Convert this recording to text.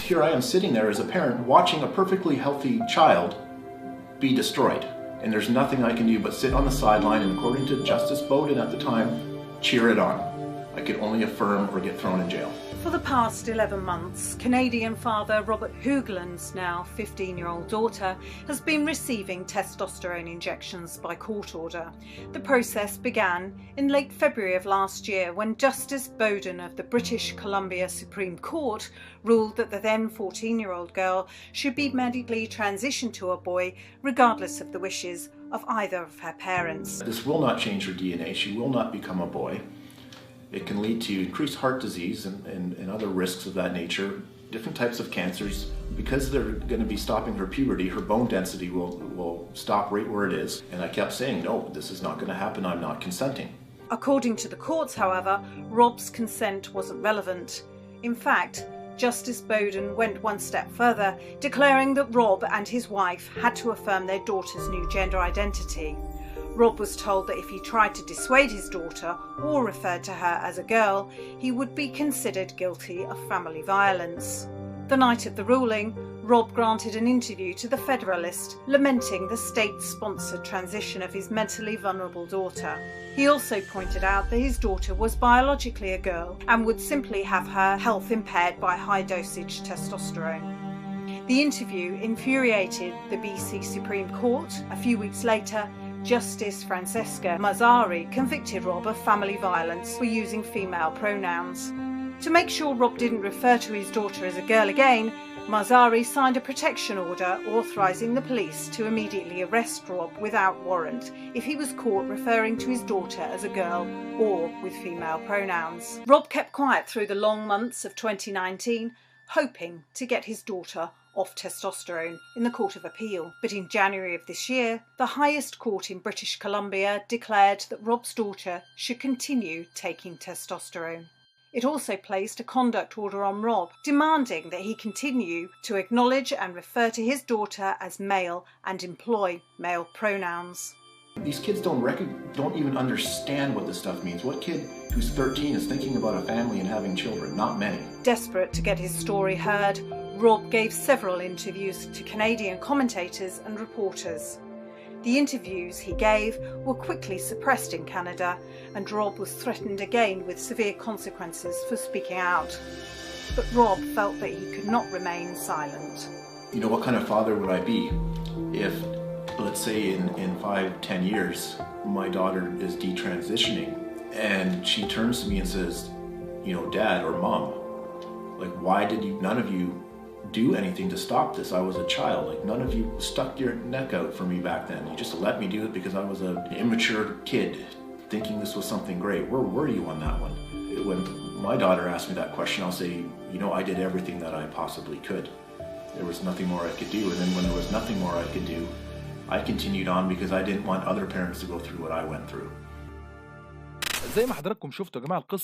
here I am sitting there as a parent watching a perfectly healthy child be destroyed. And there's nothing I can do but sit on the sideline and, according to Justice Bowden at the time, cheer it on. I could only affirm or get thrown in jail. For the past 11 months, Canadian father Robert Hoogland's now 15-year-old daughter has been receiving testosterone injections by court order. The process began in late February of last year when Justice Bowden of the British Columbia Supreme Court ruled that the then 14-year-old girl should be medically transitioned to a boy regardless of the wishes of either of her parents. This will not change her DNA. She will not become a boy. It can lead to increased heart disease and other risks of that nature, different types of cancers. Because they're going to be stopping her puberty, her bone density will stop right where it is. And I kept saying, no, this is not going to happen, I'm not consenting. According to the courts, however, Rob's consent wasn't relevant. In fact, Justice Bowden went one step further, declaring that Rob and his wife had to affirm their daughter's new gender identity. Rob was told that if he tried to dissuade his daughter or referred to her as a girl, he would be considered guilty of family violence. The night of the ruling, Rob granted an interview to The Federalist, lamenting the state-sponsored transition of his mentally vulnerable daughter. He also pointed out that his daughter was biologically a girl and would simply have her health impaired by high-dosage testosterone. The interview infuriated the BC Supreme Court. A few weeks later, Justice Francesca Mazzari convicted Rob of family violence for using female pronouns. To make sure Rob didn't refer to his daughter as a girl again, Mazzari signed a protection order authorising the police to immediately arrest Rob without warrant if he was caught referring to his daughter as a girl or with female pronouns. Rob kept quiet through the long months of 2019, hoping to get his daughter off testosterone in the Court of Appeal. But in January of this year, the highest court in British Columbia declared that Rob's daughter should continue taking testosterone. It also placed a conduct order on Rob, demanding that he continue to acknowledge and refer to his daughter as male and employ male pronouns. These kids don't even understand what this stuff means. What kid who's 13 is thinking about a family and having children? Not many. Desperate to get his story heard, Rob gave several interviews to Canadian commentators and reporters. The interviews he gave were quickly suppressed in Canada, and Rob was threatened again with severe consequences for speaking out. But Rob felt that he could not remain silent. You know, what kind of father would I be if, let's say in 5-10 years, my daughter is detransitioning and she turns to me and says, you know, Dad or Mom, like, why did none of you do anything to stop this? I was a child. Like, none of you stuck your neck out for me back then. You just let me do it because I was an immature kid thinking this was something great. Where were you on that one? When my daughter asked me that question, I'll say, you know, I did everything that I possibly could. There was nothing more I could do. And then when there was nothing more I could do, I continued on because I didn't want other parents to go through what I went through. زي ما حضراتكم شفتوا يا جماعة القصة